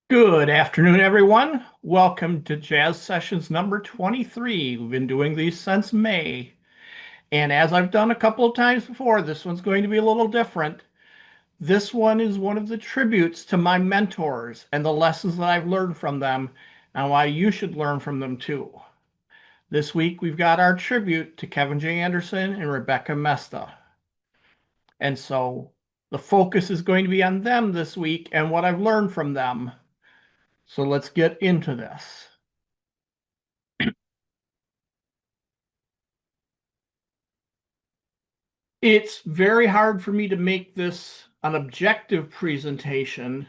Good afternoon, everyone. Welcome to Jazz Sessions number 23. We've been doing these since May. And as I've done a couple of times before, this one's going to be a little different. This one is one of the tributes to my mentors and the lessons that I've learned from them and why you should learn from them too. This week, we've got our tribute to Kevin J. Anderson and Rebecca Moesta. And so the focus is going to be on them this week and what I've learned from them. So let's get into this. It's very hard for me to make this an objective presentation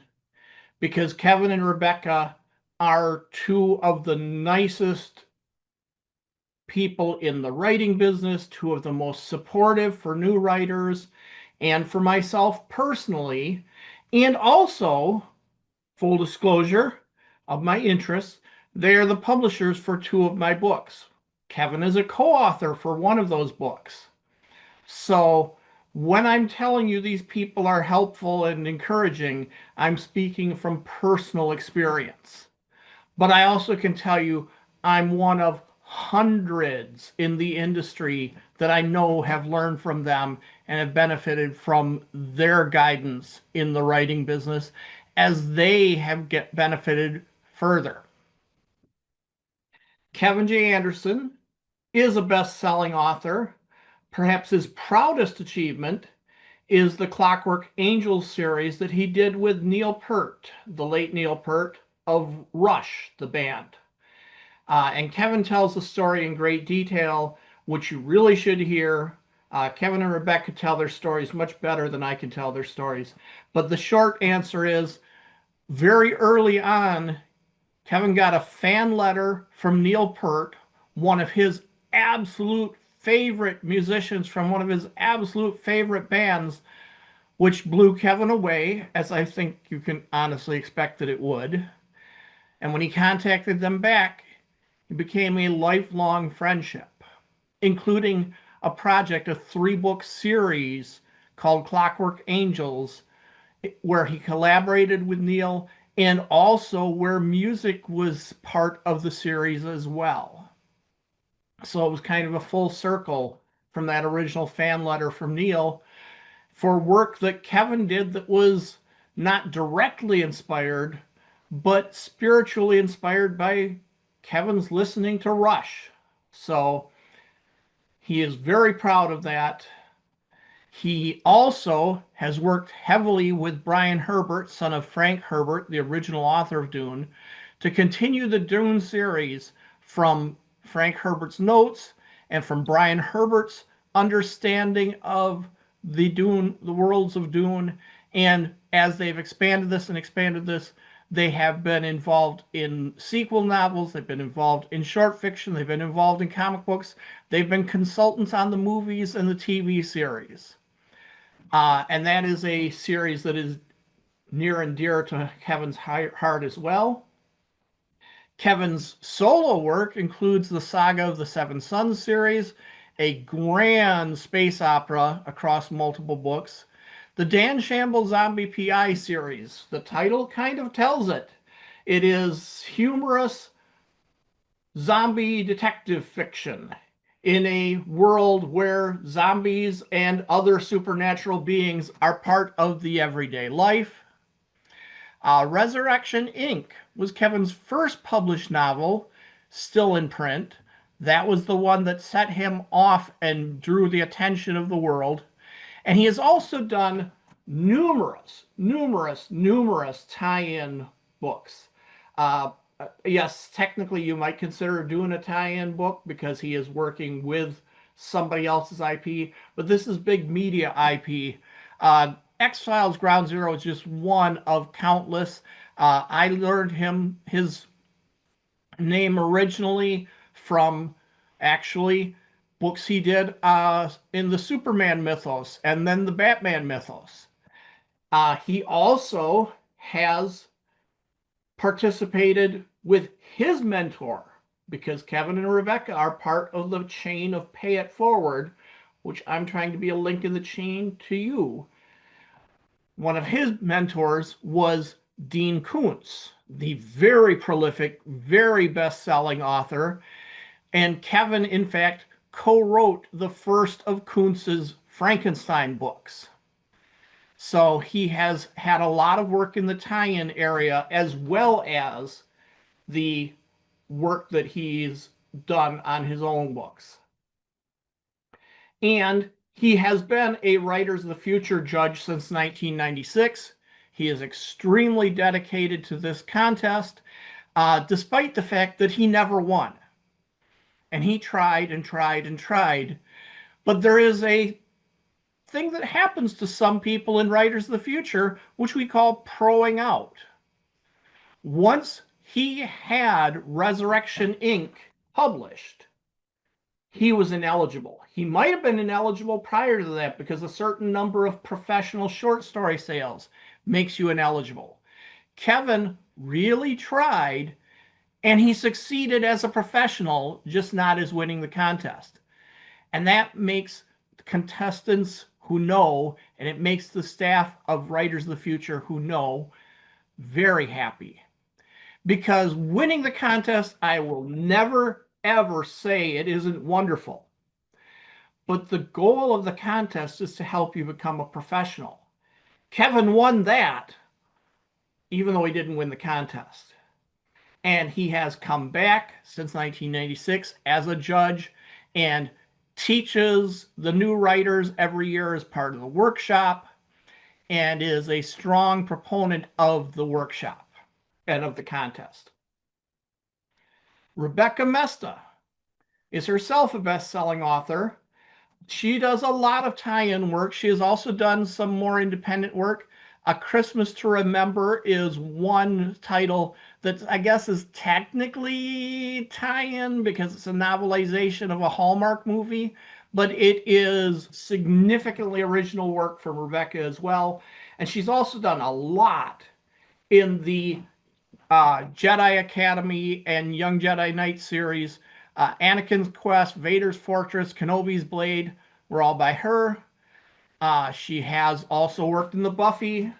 because Kevin and Rebecca are two of the nicest people in the writing business, two of the most supportive for new writers, and for myself personally. And also, full disclosure of my interests, they are the publishers for two of my books. Kevin is a co-author for one of those books. So when I'm telling you these people are helpful and encouraging, I'm speaking from personal experience. But I also can tell you I'm one of hundreds in the industry that I know have learned from them and have benefited from their guidance in the writing business as they have benefited further. Kevin J. Anderson is a best-selling author. Perhaps his proudest achievement is the Clockwork Angels series that he did with Neil Peart, the late Neil Peart of Rush, the band. And Kevin tells the story in great detail, which you really should hear. Kevin and Rebecca tell their stories much better than I can tell their stories. But the short answer is very early on, Kevin got a fan letter from Neil Peart, one of his absolute favorite musicians from one of his absolute favorite bands, which blew Kevin away, as I think you can honestly expect that it would. And when he contacted them back, it became a lifelong friendship, including a project, a three-book series called Clockwork Angels, where he collaborated with Neil and also where music was part of the series as well. So it was kind of a full circle from that original fan letter from Neil for work that Kevin did that was not directly inspired, but spiritually inspired by Kevin's listening to Rush. So he is very proud of that. He also has worked heavily with Brian Herbert, son of Frank Herbert, the original author of Dune, to continue the Dune series from Frank Herbert's notes and from Brian Herbert's understanding of the worlds of Dune. And as they've expanded this, they have been involved in sequel novels, they've been involved in short fiction, they've been involved in comic books, they've been consultants on the movies and the TV series. And that is a series that is near and dear to Kevin's heart as well. Kevin's solo work includes the Saga of the Seven Suns series, a grand space opera across multiple books, the Dan Shamble Zombie PI series. The title kind of tells it. It is humorous zombie detective fiction in a world where zombies and other supernatural beings are part of the everyday life. Resurrection Inc. was Kevin's first published novel, still in print. That was the one that set him off and drew the attention of the world. And he has also done numerous tie-in books. Yes, technically you might consider doing a tie-in book because he is working with somebody else's IP, but this is big media IP. X-Files Ground Zero is just one of countless. I learned his name originally from actually books he did in the Superman mythos and then the Batman mythos. He also has participated with his mentor because Kevin and Rebecca are part of the chain of Pay It Forward, which I'm trying to be a link in the chain to you. One of his mentors was Dean Koontz, the very prolific, very best-selling author. And Kevin, in fact, co-wrote the first of Kuntz's Frankenstein books. So he has had a lot of work in the tie-in area, as well as the work that he's done on his own books. And he has been a Writers of the Future judge since 1996. He is extremely dedicated to this contest, despite the fact that he never won. And he tried and tried and tried. But there is a thing that happens to some people in Writers of the Future, which we call proing out. Once he had Resurrection Inc. published, he was ineligible. He might have been ineligible prior to that because a certain number of professional short story sales makes you ineligible. Kevin really tried, and he succeeded as a professional, just not as winning the contest. And that makes contestants who know, and it makes the staff of Writers of the Future who know, very happy. Because winning the contest, I will never, ever say it isn't wonderful. But the goal of the contest is to help you become a professional. Kevin won that, even though he didn't win the contest. And he has come back since 1996 as a judge and teaches the new writers every year as part of the workshop, and is a strong proponent of the workshop and of the contest. Rebecca Moesta is herself a best-selling author. She does a lot of tie-in work. She has also done some more independent work. A Christmas to Remember is one title that I guess is technically tie-in because it's a novelization of a Hallmark movie, but it is significantly original work from Rebecca as well. And she's also done a lot in the Jedi Academy and Young Jedi Knight series. Anakin's Quest, Vader's Fortress, Kenobi's Blade were all by her. She has also worked in the Buffy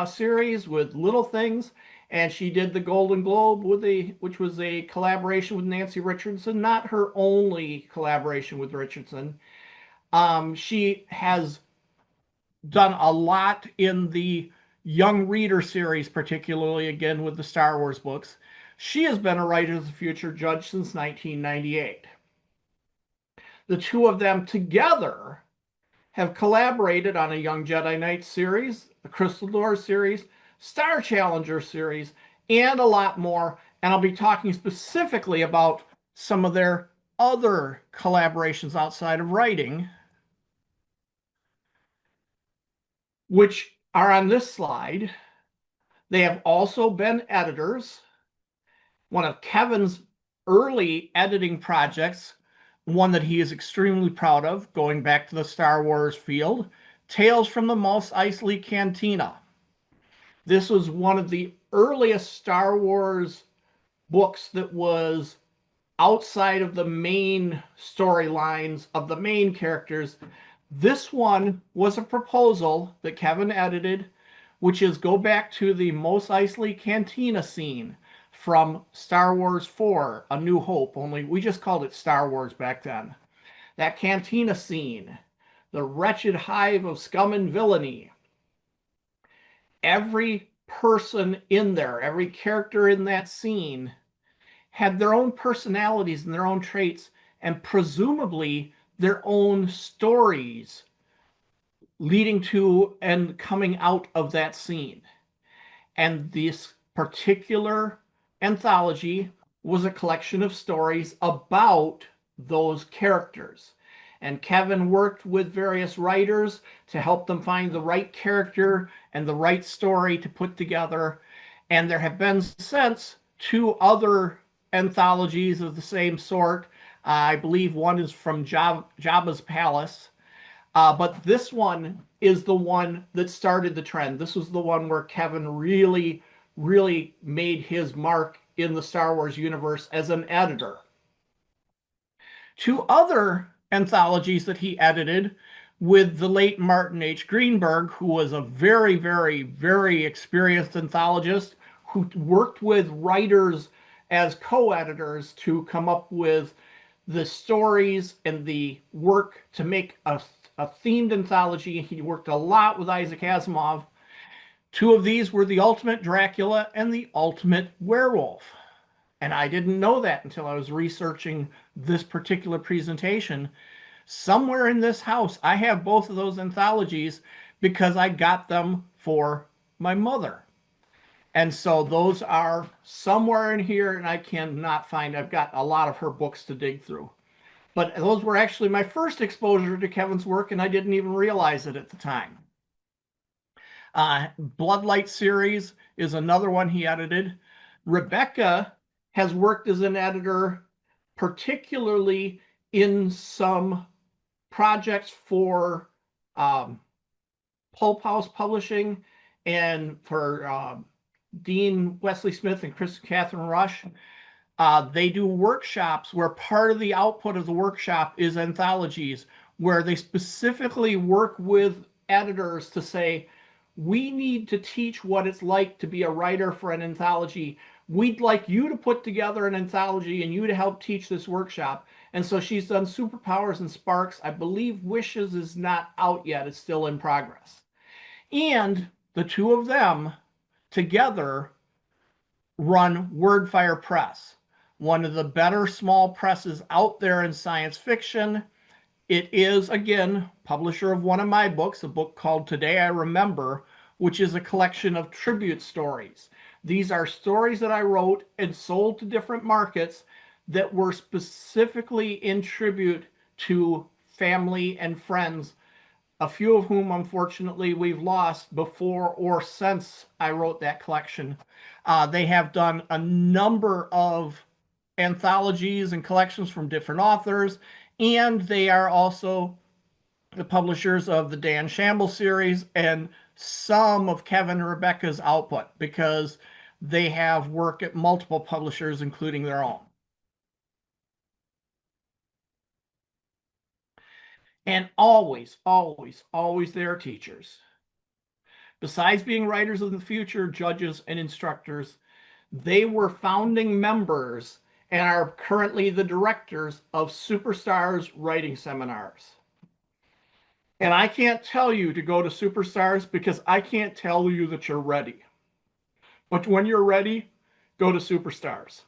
series with Little Things, and she did the Golden Globe which was a collaboration with Nancy Richardson, not her only collaboration with Richardson. She has done a lot in the Young Reader series, particularly again with the Star Wars books. She has been a Writers of the Future judge since 1998. The two of them together have collaborated on a Young Jedi Knight series, a Crystal Doors series, Star Challenger series, and a lot more. And I'll be talking specifically about some of their other collaborations outside of writing, which are on this slide. They have also been editors. One of Kevin's early editing projects, one that he is extremely proud of, going back to the Star Wars field, Tales from the Mos Eisley Cantina. This was one of the earliest Star Wars books that was outside of the main storylines of the main characters. This one was a proposal that Kevin edited, which is go back to the Mos Eisley Cantina scene from Star Wars 4, A New Hope, only we just called it Star Wars back then. That cantina scene, the wretched hive of scum and villainy. Every person in there, every character in that scene had their own personalities and their own traits, and presumably their own stories leading to and coming out of that scene. And this particular anthology was a collection of stories about those characters. And Kevin worked with various writers to help them find the right character and the right story to put together. And there have been since two other anthologies of the same sort. I believe one is from Jabba's Palace. But this one is the one that started the trend. This was the one where Kevin really, really made his mark in the Star Wars universe as an editor. Two other anthologies that he edited with the late Martin H. Greenberg, who was a very, very, very experienced anthologist who worked with writers as co-editors to come up with the stories and the work to make a themed anthology. He worked a lot with Isaac Asimov. Two of these were The Ultimate Dracula and The Ultimate Werewolf. And I didn't know that until I was researching this particular presentation. Somewhere in this house, I have both of those anthologies because I got them for my mother. And so those are somewhere in here, and I cannot find. I've got a lot of her books to dig through. But those were actually my first exposure to Kevin's work, and I didn't even realize it at the time. Bloodlight series is another one he edited. Rebecca has worked as an editor, particularly in some projects for Pulp House Publishing and for Dean Wesley Smith and Catherine Rush. They do workshops where part of the output of the workshop is anthologies, where they specifically work with editors to say, we need to teach what it's like to be a writer for an anthology. We'd like you to put together an anthology and you to help teach this workshop. And so she's done Superpowers and Sparks. I believe Wishes is not out yet. It's still in progress. And the two of them together run Wordfire Press, one of the better small presses out there in science fiction. It is, again, publisher of one of my books, a book called Today I Remember, which is a collection of tribute stories. These are stories that I wrote and sold to different markets that were specifically in tribute to family and friends, a few of whom, unfortunately, we've lost before or since I wrote that collection. They have done a number of anthologies and collections from different authors, and they are also the publishers of the Dan Shamble series and some of Kevin and Rebecca's output, because they have work at multiple publishers, including their own. And always, always, always they are teachers. Besides being writers of the future, judges, and instructors, they were founding members and are currently the directors of Superstars writing seminars. And I can't tell you to go to Superstars because I can't tell you that you're ready. But when you're ready, go to Superstars.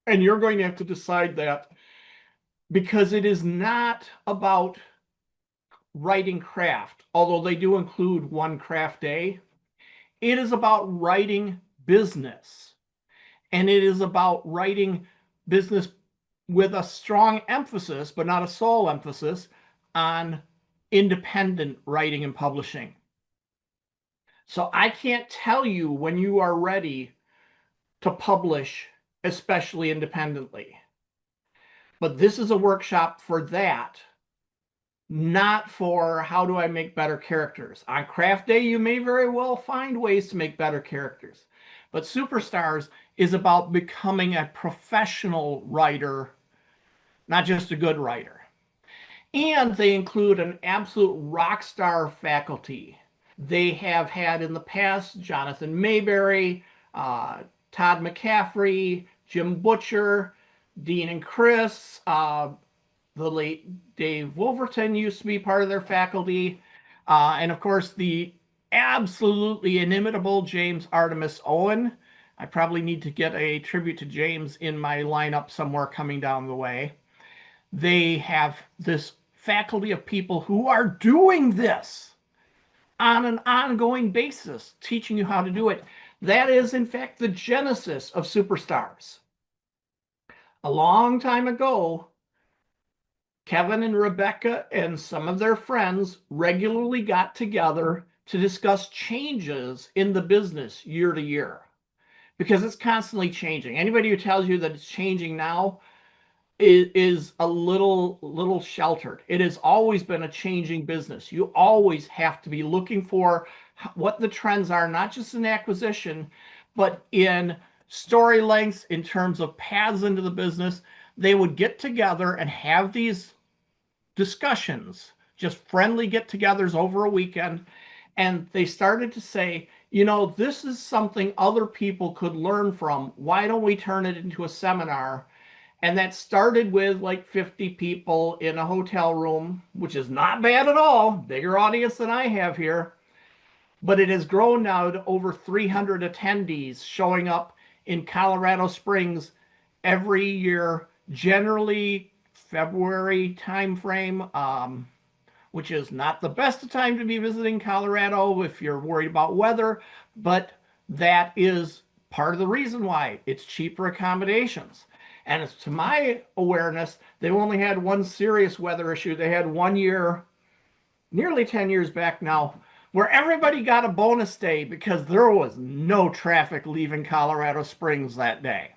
And you're going to have to decide that, because it is not about writing craft, although they do include one craft day. It is about writing business. And it is about writing business with a strong emphasis, but not a sole emphasis, on independent writing and publishing. So I can't tell you when you are ready to publish, especially independently. But this is a workshop for that, not for how do I make better characters. On craft day, you may very well find ways to make better characters. But Superstars is about becoming a professional writer, not just a good writer. And they include an absolute rock star faculty. They have had in the past Jonathan Mayberry, Todd McCaffrey, Jim Butcher, Dean and Chris, the late Dave Wolverton used to be part of their faculty, and of course the absolutely inimitable James Artemis Owen. I probably need to get a tribute to James in my lineup somewhere coming down the way. They have this faculty of people who are doing this on an ongoing basis, teaching you how to do it. That is, in fact, the genesis of Superstars. A long time ago, Kevin and Rebecca and some of their friends regularly got together to discuss changes in the business year to year, because it's constantly changing. Anybody who tells you that it's changing now is a little sheltered. It has always been a changing business. You always have to be looking for what the trends are, not just in acquisition, but in story lengths, in terms of paths into the business. They would get together and have these discussions, just friendly get-togethers over a weekend, and they started to say, This is something other people could learn from. Why don't we turn it into a seminar? And that started with like 50 people in a hotel room, which is not bad at all, bigger audience than I have here. But it has grown now to over 300 attendees showing up in Colorado Springs every year, generally February timeframe, which is not the best time to be visiting Colorado if you're worried about weather, but that is part of the reason why it's cheaper accommodations. And as to my awareness, they've only had one serious weather issue. They had 1 year, nearly 10 years back now, where everybody got a bonus day because there was no traffic leaving Colorado Springs that day.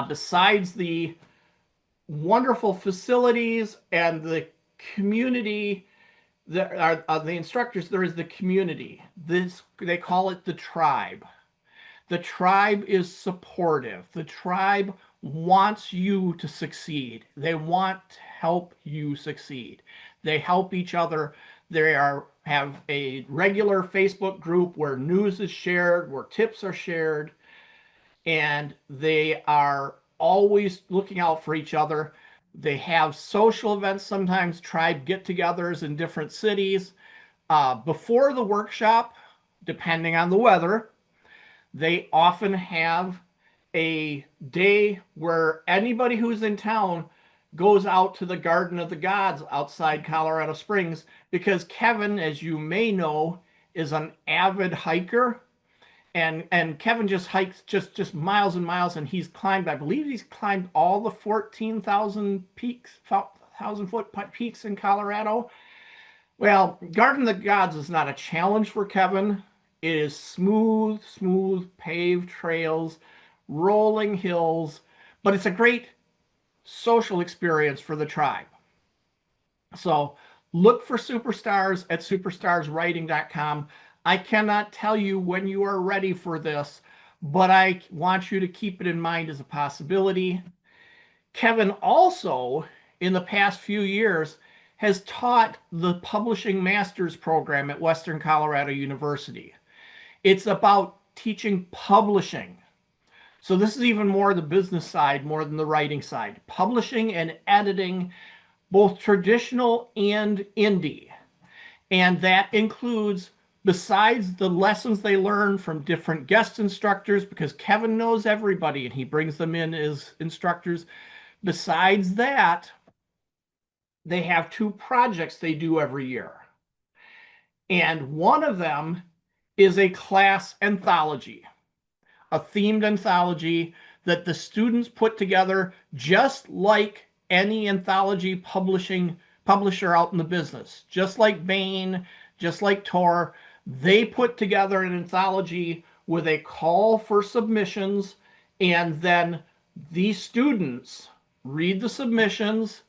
Besides the wonderful facilities and the community, the instructors, there is the community. They call it the tribe. The tribe is supportive. The tribe wants you to succeed. They want to help you succeed. They help each other. Have a regular Facebook group where news is shared, where tips are shared, and they are always looking out for each other. They have social events, sometimes tribe get-togethers in different cities. Before the workshop, depending on the weather, they often have a day where anybody who's in town goes out to the Garden of the Gods outside Colorado Springs, because Kevin, as you may know, is an avid hiker. And Kevin just hikes just miles and miles, and I believe he's climbed all the 14,000 peaks, 1,000-foot peaks in Colorado. Well, Garden of the Gods is not a challenge for Kevin. It is smooth paved trails, rolling hills, but it's a great social experience for the tribe. So look for superstars at superstarswriting.com. I cannot tell you when you are ready for this, but I want you to keep it in mind as a possibility. Kevin also, in the past few years, has taught the Publishing Masters program at Western Colorado University. It's about teaching publishing. So this is even more the business side, more than the writing side. Publishing and editing, both traditional and indie. And that includes, besides the lessons they learn from different guest instructors, because Kevin knows everybody and he brings them in as instructors. Besides that, they have 2 projects they do every year. And one of them is a class anthology, a themed anthology that the students put together, just like any anthology publisher out in the business, just like Baen, just like Tor. They put together an anthology with a call for submissions, and then these students read the submissions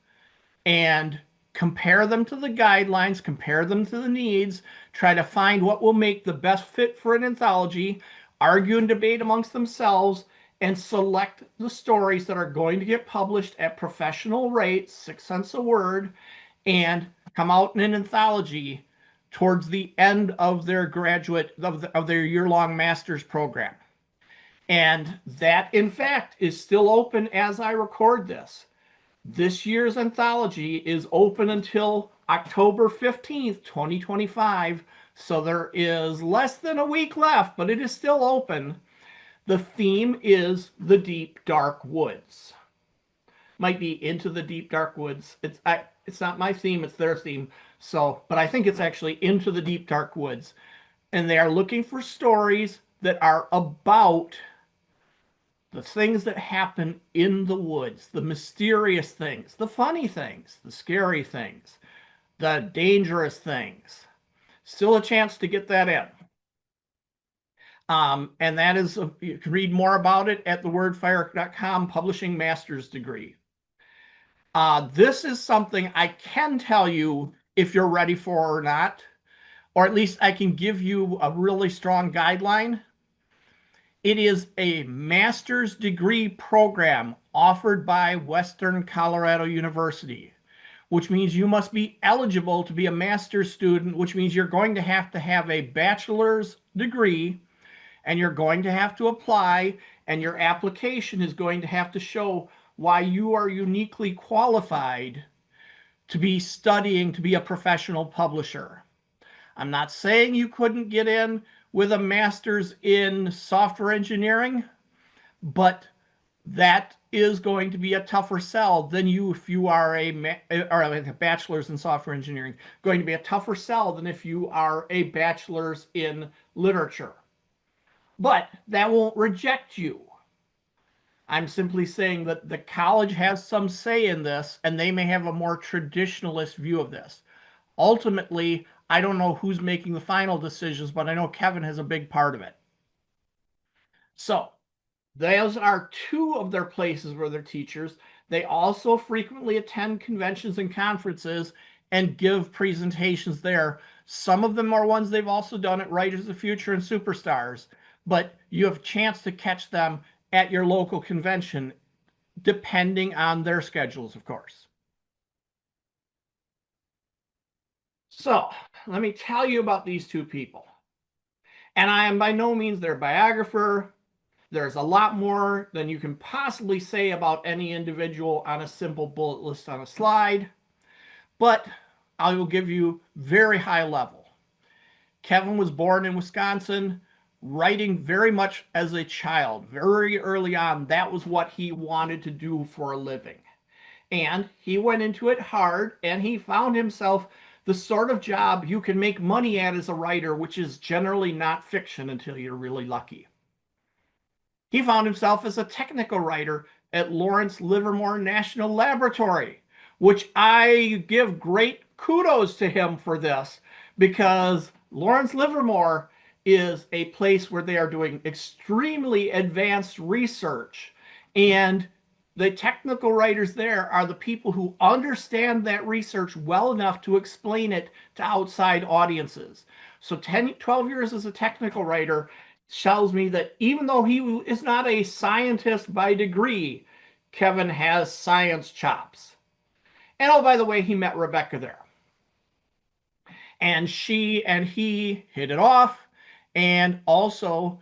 and compare them to the guidelines, compare them to the needs, try to find what will make the best fit for an anthology, argue and debate amongst themselves, and select the stories that are going to get published at professional rates, 6 cents a word, and come out in an anthology towards the end of their their year-long master's program. And that, in fact, is still open as I record this. This year's anthology is open until October 15th, 2025. So there is less than a week left, but it is still open. The theme is the deep, dark woods. Might be into the deep, dark woods. It's not my theme, it's their theme. So, but I think it's actually into the deep, dark woods. And they are looking for stories that are about the things that happen in the woods, the mysterious things, the funny things, the scary things, the dangerous things. Still a chance to get that in. And that is, you can read more about it at thewordfire.com, Publishing Master's Degree. This is something I can tell you if you're ready for or not, or at least I can give you a really strong guideline. It is a master's degree program offered by Western Colorado University, which means you must be eligible to be a master's student, which means you're going to have a bachelor's degree, and you're going to have to apply, and your application is going to have to show why you are uniquely qualified to be studying to be a professional publisher. I'm not saying you couldn't get in with a master's in software engineering, but that is going to be a tougher sell than if you are a bachelor's in software engineering, going to be a tougher sell than if you are a bachelor's in literature. But that won't reject you. I'm simply saying that the college has some say in this, and they may have a more traditionalist view of this. Ultimately, I don't know who's making the final decisions, but I know Kevin has a big part of it. So, those are two of their places where they're teachers. They also frequently attend conventions and conferences and give presentations there. Some of them are ones they've also done at Writers of the Future and Superstars, but you have a chance to catch them at your local convention, depending on their schedules, of course. So, let me tell you about these two people. And I am by no means their biographer. There's a lot more than you can possibly say about any individual on a simple bullet list on a slide, but I will give you very high level. Kevin was born in Wisconsin, writing very much as a child. Very early on, that was what he wanted to do for a living. And he went into it hard, and he found himself the sort of job you can make money at as a writer, which is generally not fiction until you're really lucky. He found himself as a technical writer at Lawrence Livermore National Laboratory, which I give great kudos to him for this, because Lawrence Livermore is a place where they are doing extremely advanced research, and the technical writers there are the people who understand that research well enough to explain it to outside audiences. So 12 years as a technical writer tells me that even though he is not a scientist by degree, Kevin has science chops. And oh, by the way, he met Rebecca there. And she and he hit it off. And also,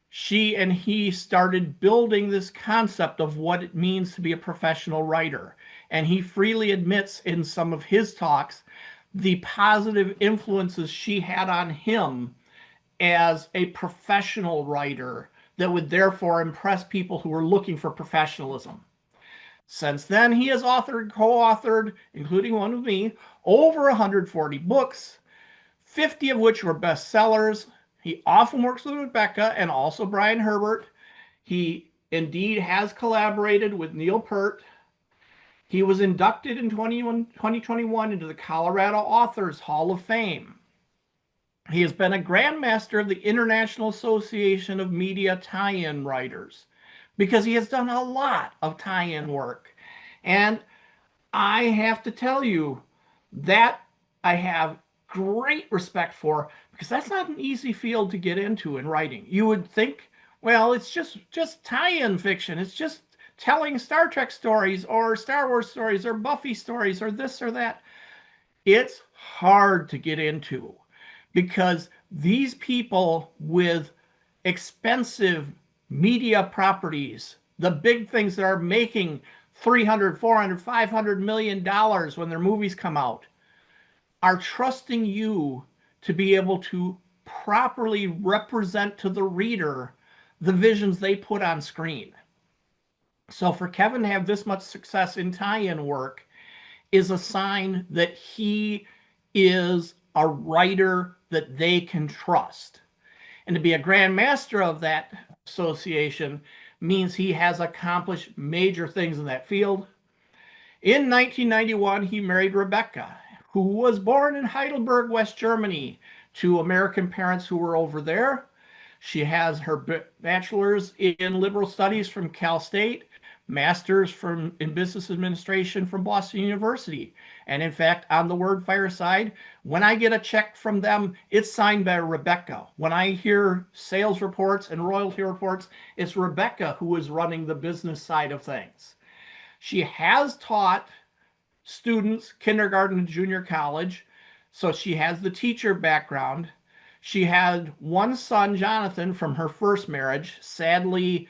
she and he started building this concept of what it means to be a professional writer. And he freely admits in some of his talks the positive influences she had on him as a professional writer that would therefore impress people who were looking for professionalism. Since then, he has authored, co-authored, including one with me, over 140 books, 50 of which were bestsellers. He often works with Rebecca and also Brian Herbert. He indeed has collaborated with Neil Peart. He was inducted in 2021 into the Colorado Authors Hall of Fame. He has been a Grand Master of the International Association of Media Tie-In Writers because he has done a lot of tie-in work. And I have to tell you that I have great respect for, because that's not an easy field to get into in writing. You would think, well, it's just tie-in fiction. It's just telling Star Trek stories or Star Wars stories or Buffy stories or this or that. It's hard to get into, because these people with expensive media properties, the big things that are making $300, $400, $500 million when their movies come out, are trusting you to be able to properly represent to the reader the visions they put on screen. So for Kevin to have this much success in tie-in work is a sign that he is a writer that they can trust. And to be a Grand Master of that association means he has accomplished major things in that field. In 1991, he married Rebecca, who was born in Heidelberg, West Germany, to American parents who were over there. She has her bachelor's in liberal studies from Cal State, master's in business administration from Boston University. And in fact, on the Word Fireside, when I get a check from them, it's signed by Rebecca. When I hear sales reports and royalty reports, it's Rebecca who is running the business side of things. She has taught students, kindergarten and junior college. So she has the teacher background. She had one son, Jonathan, from her first marriage. Sadly,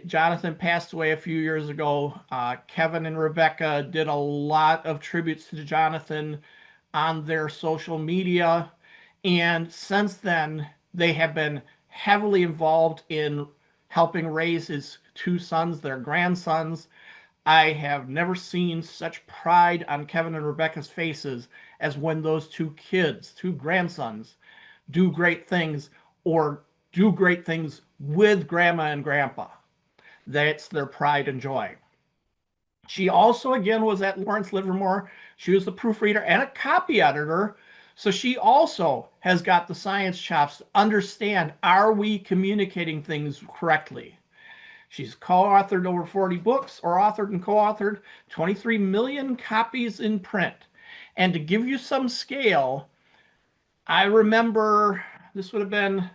Jonathan passed away a few years ago. Kevin and Rebecca did a lot of tributes to Jonathan on their social media, and since then they have been heavily involved in helping raise his two sons, their grandsons. I have never seen such pride on Kevin and Rebecca's faces as when those two kids, two grandsons, do great things or do great things with grandma and grandpa. That's their pride and joy. She also, again, was at Lawrence Livermore. She was the proofreader and a copy editor. So she also has got the science chops to understand, are we communicating things correctly? She's co-authored over 40 books, or authored and co-authored 23 million copies in print. And to give you some scale, I remember this would have been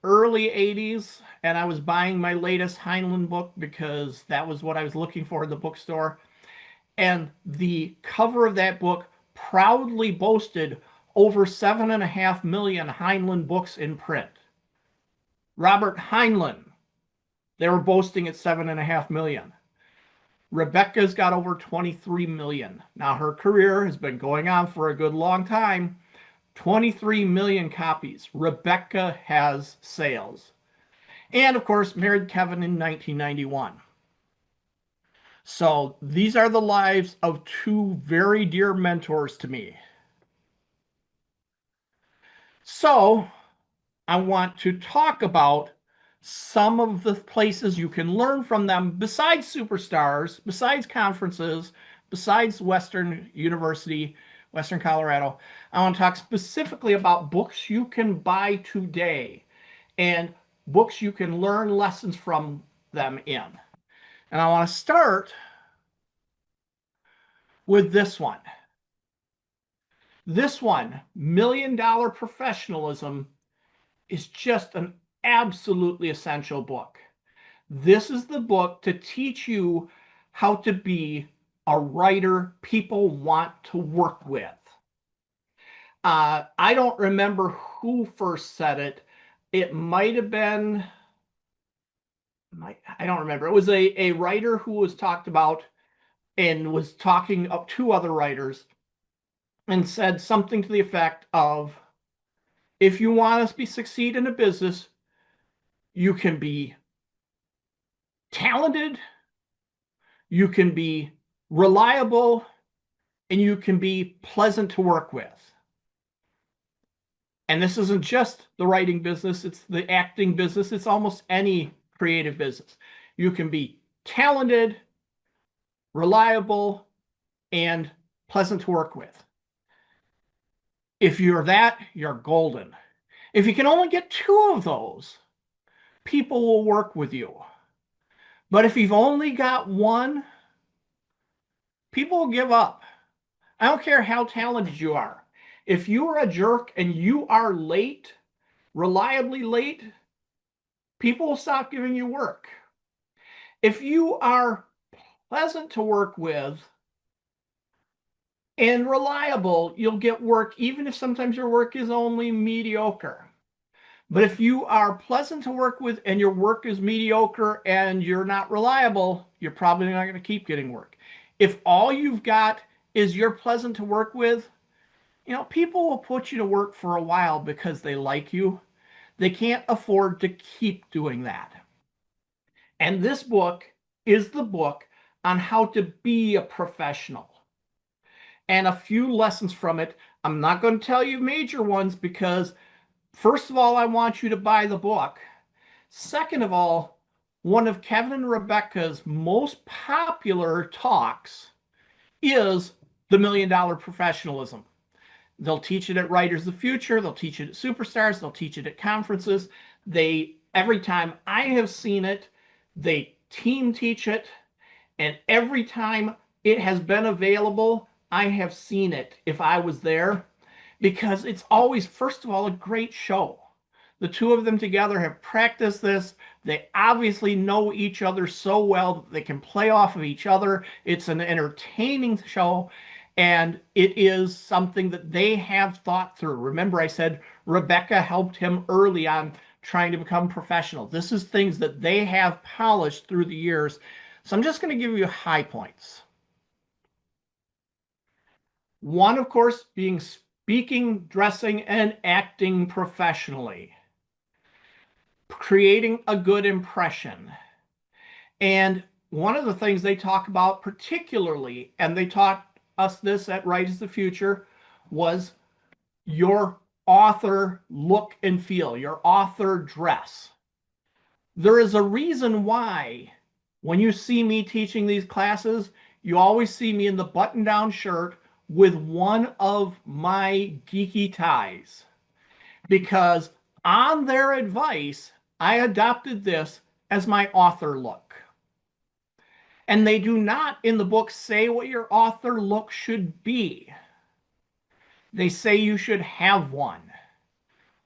early 80s, and I was buying my latest Heinlein book because that was what I was looking for in the bookstore. And the cover of that book proudly boasted over 7.5 million Heinlein books in print. Robert Heinlein, they were boasting at 7.5 million. Rebecca's got over 23 million. Now, her career has been going on for a good long time. 23 million copies. Rebecca has sales. And of course, married Kevin in 1991. So these are the lives of two very dear mentors to me. So I want to talk about some of the places you can learn from them besides superstars, besides conferences, besides Western University, Western Colorado. I want to talk specifically about books you can buy today and books you can learn lessons from them in. And I want to start with this one. This one, Million Dollar Professionalism, is just an absolutely essential book. This is the book to teach you how to be a writer people want to work with. I don't remember who first said it. It might have been, I don't remember. It was a writer who was talked about and was talking up to other writers and said something to the effect of, if you want to succeed in a business, you can be talented, you can be reliable, and you can be pleasant to work with. And this isn't just the writing business, it's the acting business, it's almost any creative business. You can be talented, reliable, and pleasant to work with. If you're that, you're golden. If you can only get two of those, people will work with you. But if you've only got one, people will give up. I don't care how talented you are. If you are a jerk and you are late, reliably late, people will stop giving you work. If you are pleasant to work with and reliable, you'll get work even if sometimes your work is only mediocre. But if you are pleasant to work with and your work is mediocre and you're not reliable, you're probably not going to keep getting work. If all you've got is you're pleasant to work with, people will put you to work for a while because they like you. They can't afford to keep doing that. And this book is the book on how to be a professional. And a few lessons from it. I'm not going to tell you major ones because, first of all, I want you to buy the book. Second of all, one of Kevin and Rebecca's most popular talks is the Million Dollar Professionalism. They'll teach it at Writers of the Future. They'll teach it at Superstars. They'll teach it at conferences. Every time I have seen it, they team teach it. And every time it has been available, I have seen it if I was there, because it's always, first of all, a great show. The two of them together have practiced this. They obviously know each other so well that they can play off of each other. It's an entertaining show, and it is something that they have thought through. Remember, I said Rebecca helped him early on trying to become professional. This is things that they have polished through the years. So I'm just going to give you high points. One, of course, being speaking, dressing, and acting professionally, creating a good impression. And one of the things they talk about particularly, and they taught us this at Right is the Future, was your author look and feel, your author dress. There is a reason why when you see me teaching these classes, you always see me in the button-down shirt with one of my geeky ties. Because on their advice, I adopted this as my author look. And they do not in the book say what your author look should be. They say you should have one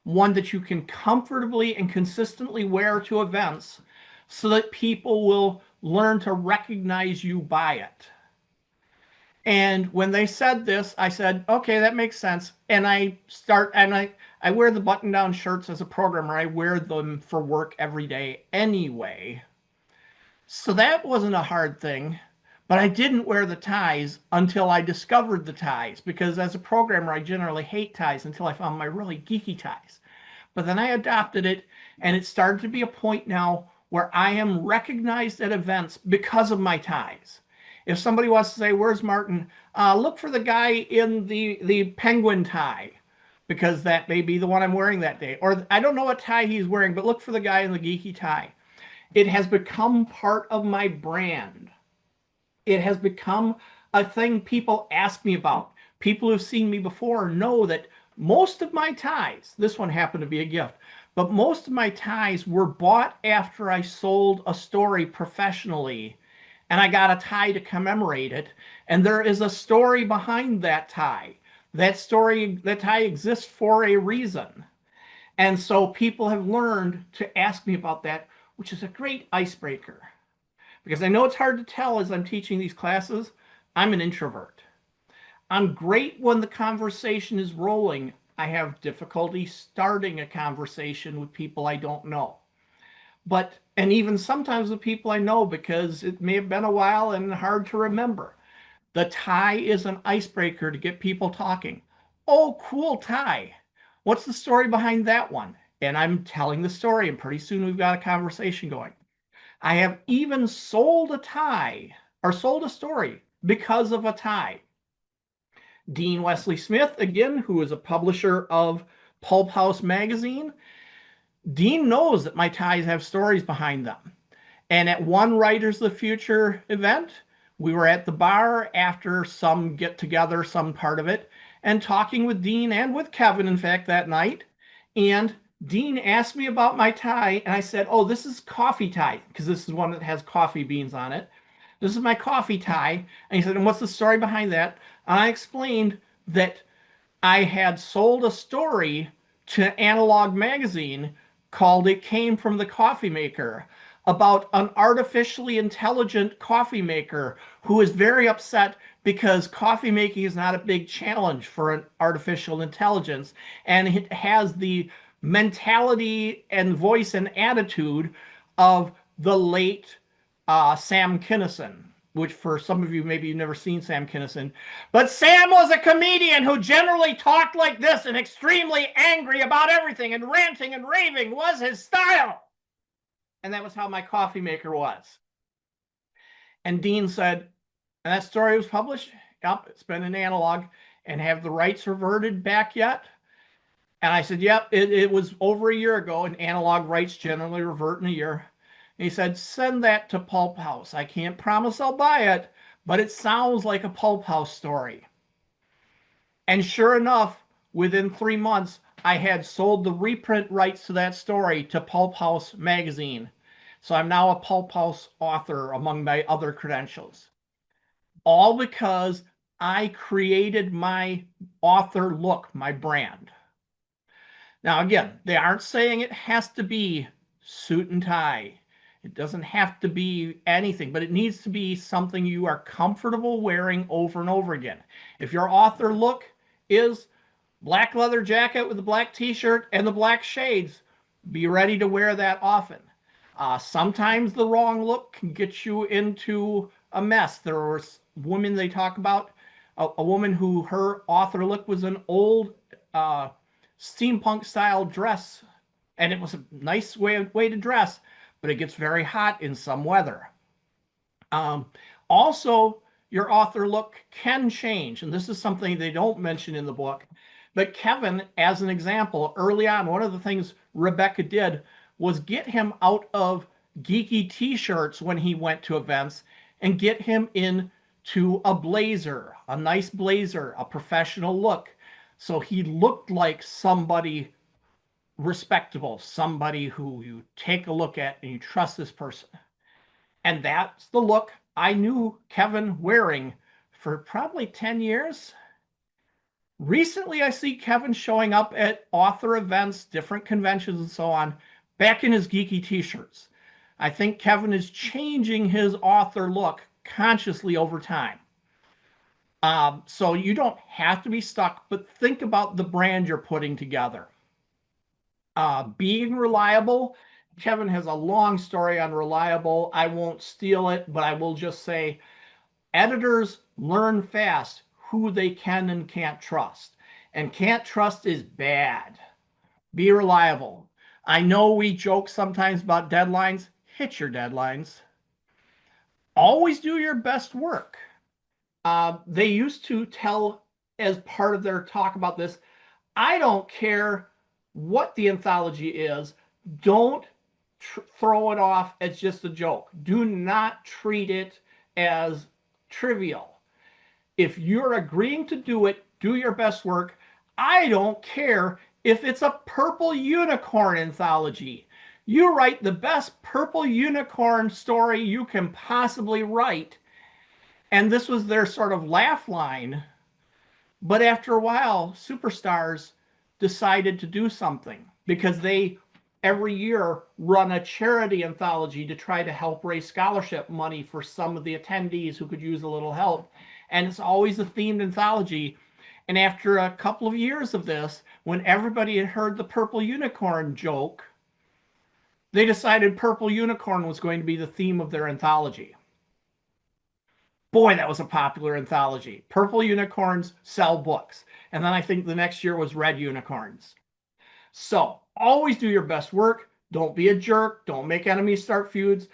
that you can comfortably and consistently wear to events so that people will learn to recognize you by it. And when they said this, I said, okay, that makes sense. And I wear the button-down shirts as a programmer. I wear them for work every day anyway. So that wasn't a hard thing. But I didn't wear the ties until I discovered the ties, because as a programmer, I generally hate ties until I found my really geeky ties. But then I adopted it, and it started to be a point now where I am recognized at events because of my ties. If somebody wants to say, where's Martin? Look for the guy in the penguin tie, because that may be the one I'm wearing that day. Or I don't know what tie he's wearing, but look for the guy in the geeky tie. It has become part of my brand. It has become a thing people ask me about. People who've seen me before know that most of my ties, this one happened to be a gift, but most of my ties were bought after I sold a story professionally, and I got a tie to commemorate it. And there is a story behind that tie. That tie exists for a reason. And so people have learned to ask me about that, which is a great icebreaker. Because I know it's hard to tell as I'm teaching these classes, I'm an introvert. I'm great when the conversation is rolling. I have difficulty starting a conversation with people I don't know. And even sometimes with people I know, because it may have been a while and hard to remember. The tie is an icebreaker to get people talking. Oh, cool tie. What's the story behind that one? And I'm telling the story, and pretty soon we've got a conversation going. I have even sold a tie or sold a story because of a tie. Dean Wesley Smith, again, who is a publisher of Pulp House magazine, Dean knows that my ties have stories behind them. And at one Writers of the Future event, we were at the bar after some get together, some part of it, and talking with Dean and with Kevin, in fact, that night. And Dean asked me about my tie, and I said, oh, this is coffee tie, because this is one that has coffee beans on it. This is my coffee tie. And he said, and what's the story behind that? And I explained that I had sold a story to Analog Magazine called It Came from the Coffee Maker, about an artificially intelligent coffee maker who is very upset because coffee making is not a big challenge for an artificial intelligence, and it has the mentality and voice and attitude of the late Sam Kinison, which for some of you, maybe you've never seen Sam Kinison. But Sam was a comedian who generally talked like this and extremely angry about everything, and ranting and raving was his style. And that was how my coffee maker was. And Dean said, and that story was published? Yep, it's been in Analog. And have the rights reverted back yet? And I said, yep, it was over a year ago, and Analog rights generally revert in a year. And he said, send that to Pulp House. I can't promise I'll buy it, but it sounds like a Pulp House story. And sure enough, within 3 months, I had sold the reprint rights to that story to Pulp House magazine. So I'm now a Pulp House author among my other credentials. All because I created my author look, my brand. Now, again, they aren't saying it has to be suit and tie. It doesn't have to be anything, but it needs to be something you are comfortable wearing over and over again. If your author look is black leather jacket with a black t-shirt and the black shades, be ready to wear that often. Sometimes the wrong look can get you into a mess. There was women they talk about, a woman who her author look was an old uh, steampunk style dress, and it was a nice way to dress, but it gets very hot in some weather. Um, Also, your author look can change, and this is something they don't mention in the book. But Kevin, as an example, early on, one of the things Rebecca did was get him out of geeky t-shirts when he went to events and get him into a blazer, a nice blazer, a professional look. So he looked like somebody respectable, somebody who you take a look at and you trust this person. And that's the look I knew Kevin wearing for probably 10 years. Recently, I see Kevin showing up at author events, different conventions, and so on, back in his geeky t-shirts. I think Kevin is changing his author look consciously over time. So you don't have to be stuck, but think about the brand you're putting together. Being reliable. Kevin has a long story on reliable. I won't steal it, but I will just say editors learn fast who they can and can't trust. And can't trust is bad. Be reliable. I know we joke sometimes about deadlines. Hit your deadlines. Always do your best work. They used to tell, as part of their talk about this, I don't care what the anthology is. Don't throw it off as just a joke. Do not treat it as trivial. If you're agreeing to do it, do your best work. I don't care if it's a purple unicorn anthology. You write the best purple unicorn story you can possibly write. And this was their sort of laugh line. But after a while, Superstars decided to do something because they every year run a charity anthology to try to help raise scholarship money for some of the attendees who could use a little help. And it's always a themed anthology. And after a couple of years of this, when everybody had heard the purple unicorn joke, they decided purple unicorn was going to be the theme of their anthology. Boy, that was a popular anthology. Purple unicorns sell books. And then I think the next year was red unicorns. So always do your best work. Don't be a jerk. Don't make enemies start feuds.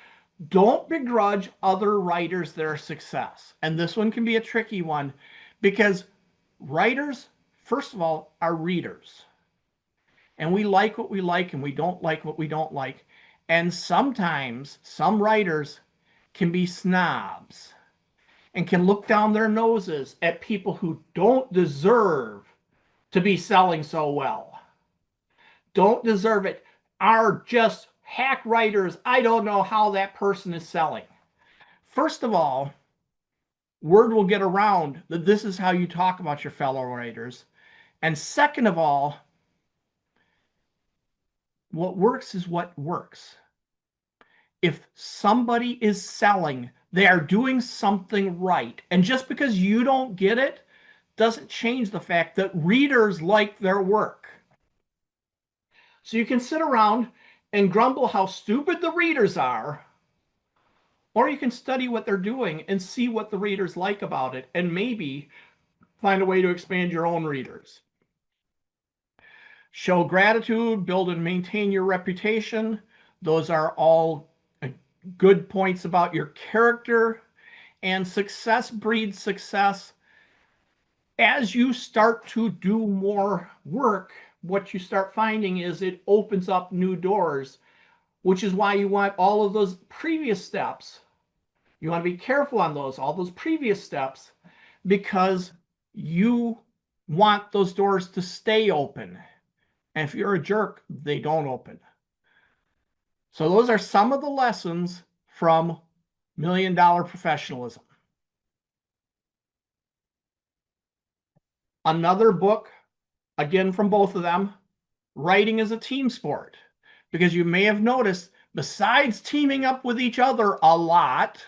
Don't begrudge other writers their success. And this one can be a tricky one because writers, first of all, are readers. And we like what we like and we don't like what we don't like. And sometimes some writers can be snobs and can look down their noses at people who don't deserve to be selling so well. Don't deserve it, are just hack writers. I don't know how that person is selling. First of all, word will get around that this is how you talk about your fellow writers. And second of all, what works is what works. If somebody is selling, they are doing something right. And just because you don't get it doesn't change the fact that readers like their work. So you can sit around and grumble how stupid the readers are, or you can study what they're doing and see what the readers like about it and maybe find a way to expand your own readers. Show gratitude, build and maintain your reputation. Those are all good points about your character. And success breeds success. As you start to do more work, what you start finding is it opens up new doors, which is why you want all of those previous steps. You want to be careful on those, all those previous steps, because you want those doors to stay open. And if you're a jerk, they don't open. So those are some of the lessons from $1 Million Professionalism. Another book, again from both of them, writing is a team sport, because you may have noticed, besides teaming up with each other a lot,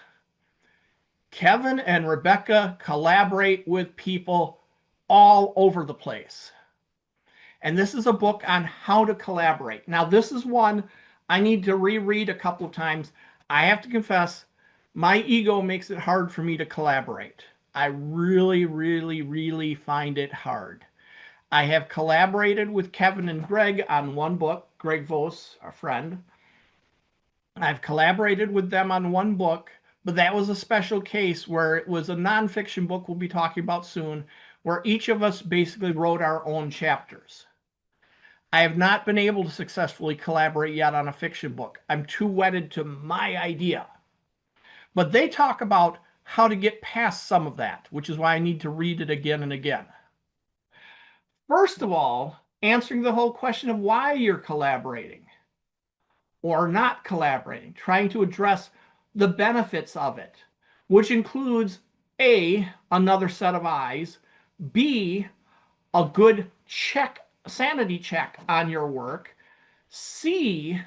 Kevin and Rebecca collaborate with people all over the place. And this is a book on how to collaborate. Now, this is one I need to reread a couple of times. I have to confess, my ego makes it hard for me to collaborate. I really, really, really find it hard. I have collaborated with Kevin and Greg on one book, Greg Vos, our friend. I've collaborated with them on one book, but that was a special case where it was a nonfiction book we'll be talking about soon, where each of us basically wrote our own chapters. I have not been able to successfully collaborate yet on a fiction book. I'm too wedded to my idea. But they talk about how to get past some of that, which is why I need to read it again and again. First of all, answering the whole question of why you're collaborating or not collaborating, trying to address the benefits of it, which includes A, another set of eyes, B, a good sanity check on your work, C,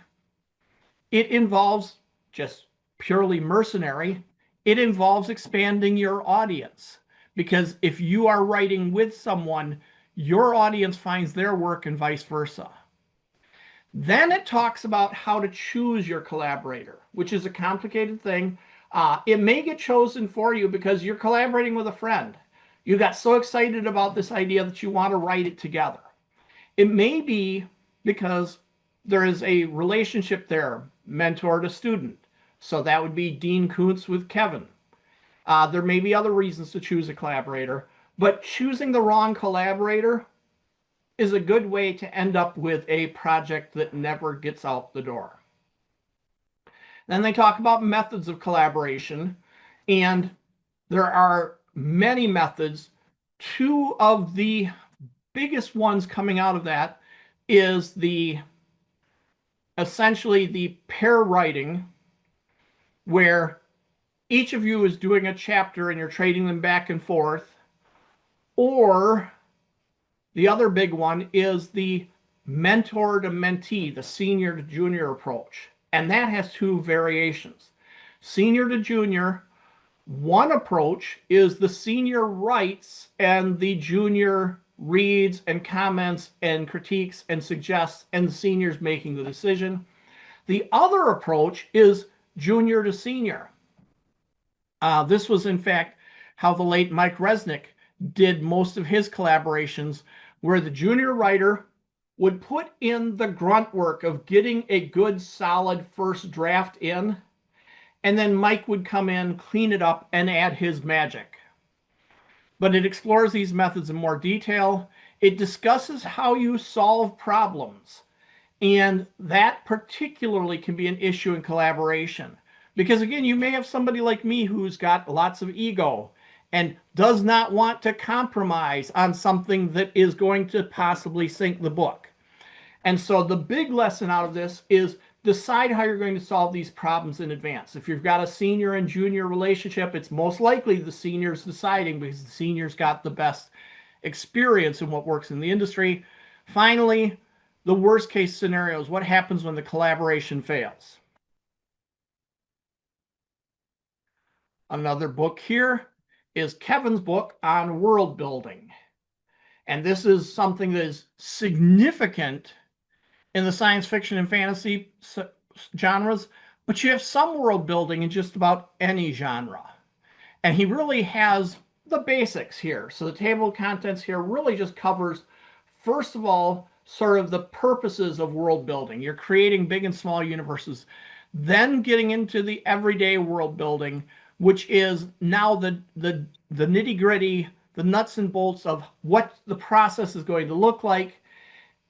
it involves just purely mercenary, it involves expanding your audience. Because if you are writing with someone, your audience finds their work and vice versa. Then it talks about how to choose your collaborator, which is a complicated thing. It may get chosen for you because you're collaborating with a friend. You got so excited about this idea that you want to write it together. It may be because there is a relationship there, mentor to student. So that would be Dean Koontz with Kevin. There may be other reasons to choose a collaborator, but choosing the wrong collaborator is a good way to end up with a project that never gets out the door. Then they talk about methods of collaboration, and there are many methods. Two of the biggest ones coming out of that is essentially the pair writing, where each of you is doing a chapter and you're trading them back and forth, or the other big one is the mentor to mentee, the senior to junior approach. And that has two variations. Senior to junior, one approach is the senior writes and the junior reads and comments and critiques and suggests, and the senior's making the decision. The other approach is junior to senior. This was, in fact, how the late Mike Resnick did most of his collaborations, where the junior writer would put in the grunt work of getting a good, solid first draft in, and then Mike would come in, clean it up, and add his magic. But it explores these methods in more detail. It discusses how you solve problems, and that particularly can be an issue in collaboration. Because again, you may have somebody like me who's got lots of ego and does not want to compromise on something that is going to possibly sink the book. And so the big lesson out of this is decide how you're going to solve these problems in advance. If you've got a senior and junior relationship, it's most likely the senior's deciding because the senior's got the best experience in what works in the industry. Finally, the worst case scenario is what happens when the collaboration fails. Another book here is Kevin's book on world building. And this is something that is significant in the science fiction and fantasy genres, but you have some world building in just about any genre. And he really has the basics here. So the table of contents here really just covers, first of all, sort of the purposes of world building. You're creating big and small universes. Then getting into the everyday world building, which is now the nitty-gritty, the nuts and bolts of what the process is going to look like.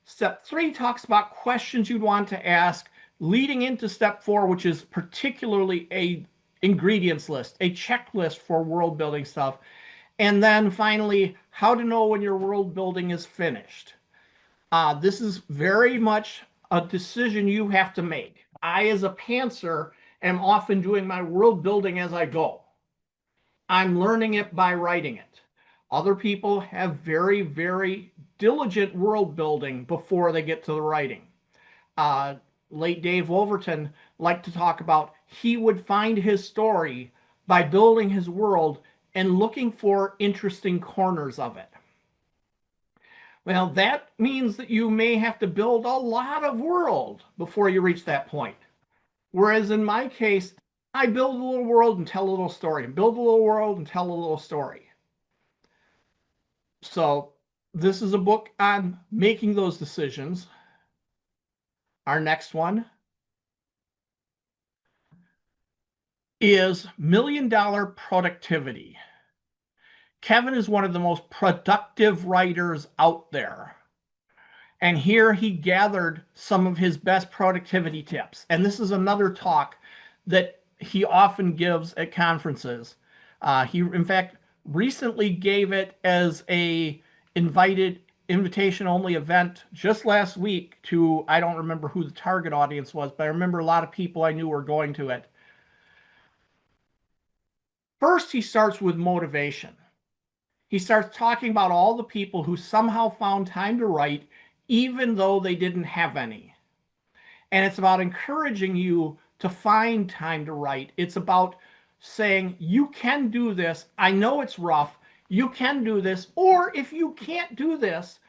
Step 3 talks about questions you'd want to ask, leading into step 4, which is particularly a ingredients list, a checklist for world building stuff. And then finally, how to know when your world building is finished. This is very much a decision you have to make. I, as a pantser, am often doing my world building as I go. I'm learning it by writing it. Other people have very, very diligent world building before they get to the writing. Uh, Late Dave Wolverton liked to talk about he would find his story by building his world and looking for interesting corners of it. Well, that means that you may have to build a lot of world before you reach that point. Whereas in my case, I build a little world and tell a little story, and build a little world and tell a little story. So this is a book on making those decisions. Our next one is Million Dollar Productivity. Kevin is one of the most productive writers out there. And here he gathered some of his best productivity tips. And this is another talk that he often gives at conferences. He, in fact, recently gave it as a invitation-only event just last week to, I don't remember who the target audience was, but I remember a lot of people I knew were going to it. First, he starts with motivation. He starts talking about all the people who somehow found time to write even though they didn't have any. And it's about encouraging you to find time to write. It's about saying, you can do this. I know it's rough. You can do this. Or if you can't do this,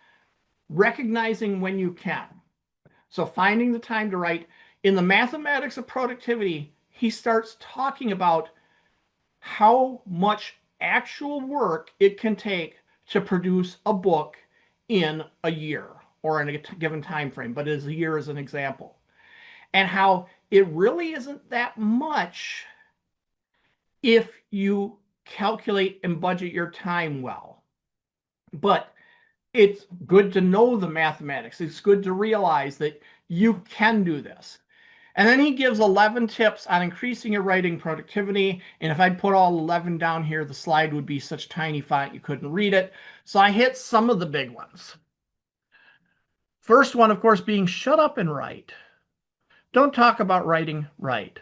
recognizing when you can. So finding the time to write. In the mathematics of productivity, he starts talking about how much actual work it can take to produce a book in a year or in a given time frame, but as a year as an example, and how it really isn't that much if you calculate and budget your time well. But it's good to know the mathematics. It's good to realize that you can do this. And then he gives 11 tips on increasing your writing productivity. And if I'd put all 11 down here, the slide would be such tiny font you couldn't read it. So I hit some of the big ones. First one, of course, being shut up and write. Don't talk about writing, write.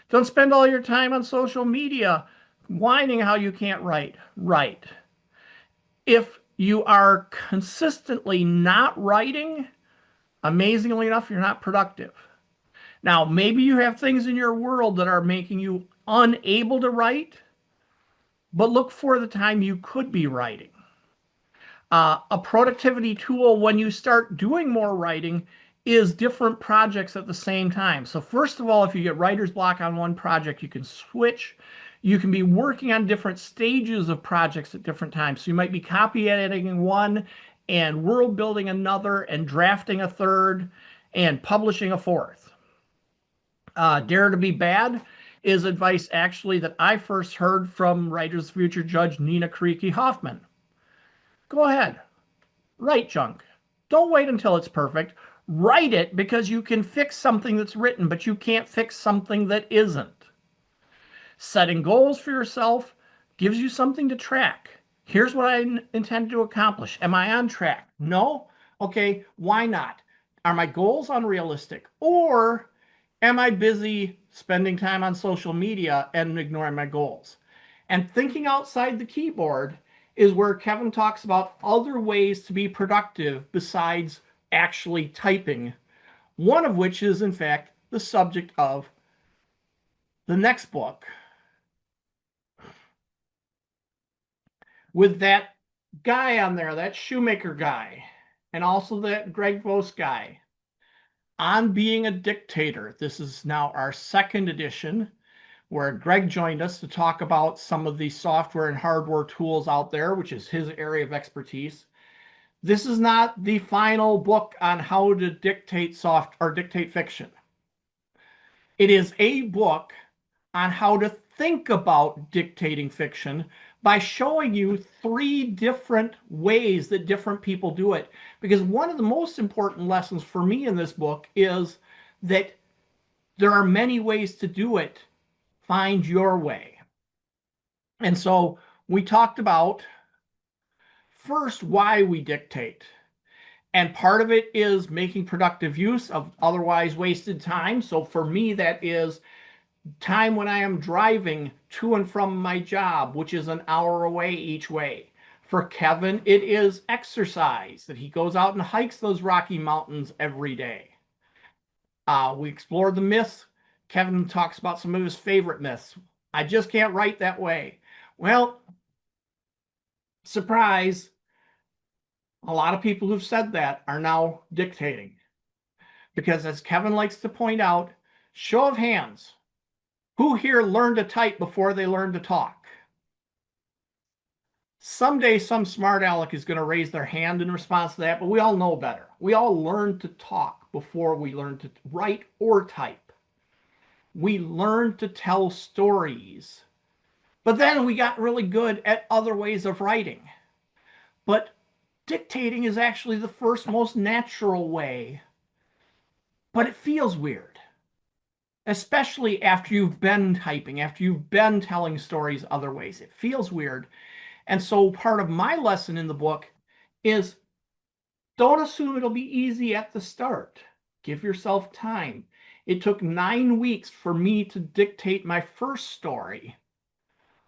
Don't spend all your time on social media whining how you can't write, write. If you are consistently not writing, amazingly enough, you're not productive. Now, maybe you have things in your world that are making you unable to write, but look for the time you could be writing. A productivity tool when you start doing more writing is different projects at the same time. So first of all, if you get writer's block on one project, you can switch. You can be working on different stages of projects at different times. So you might be copy editing one and world building another and drafting a third and publishing a fourth. Dare to be bad is advice actually that I first heard from Writer's Future Judge Nina Creaky Hoffman. Go ahead, write junk. Don't wait until it's perfect. Write it because you can fix something that's written, but you can't fix something that isn't. Setting goals for yourself gives you something to track. Here's what I intend to accomplish. Am I on track? No? Okay, why not? Are my goals unrealistic? Or am I busy spending time on social media and ignoring my goals? And thinking outside the keyboard is where Kevin talks about other ways to be productive besides actually typing, one of which is, in fact, the subject of the next book. With that guy on there, that shoemaker guy, and also that Greg Vos guy, on being a dictator. This is now our second edition, where Greg joined us to talk about some of the software and hardware tools out there, which is his area of expertise. This is not the final book on how to dictate dictate fiction. It is a book on how to think about dictating fiction by showing you 3 different ways that different people do it. Because one of the most important lessons for me in this book is that there are many ways to do it. Find your way. And so we talked about first why we dictate. And part of it is making productive use of otherwise wasted time. So for me, that is time when I am driving to and from my job, which is an hour away each way. For Kevin, it is exercise, that he goes out and hikes those Rocky Mountains every day. We explored the myths. Kevin talks about some of his favorite myths. I just can't write that way. Well, surprise, a lot of people who've said that are now dictating. Because as Kevin likes to point out, show of hands, who here learned to type before they learned to talk? Someday some smart aleck is going to raise their hand in response to that, but we all know better. We all learned to talk before we learned to write or type. We learned to tell stories, but then we got really good at other ways of writing. But dictating is actually the first most natural way, but it feels weird, especially after you've been typing, after you've been telling stories other ways. It feels weird. And so part of my lesson in the book is don't assume it'll be easy at the start. Give yourself time. It took 9 weeks for me to dictate my first story,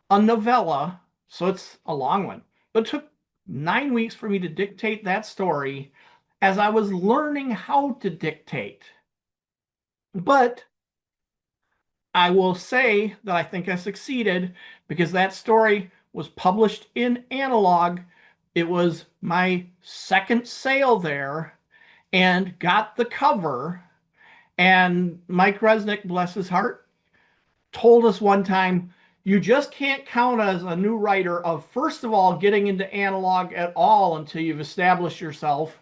a novella, so it's a long one, but it took 9 weeks for me to dictate that story as I was learning how to dictate. But I will say that I think I succeeded because that story was published in analog. It was my second sale there and got the cover. And Mike Resnick, bless his heart, told us one time, you just can't count as a new writer of, first of all, getting into analog at all until you've established yourself,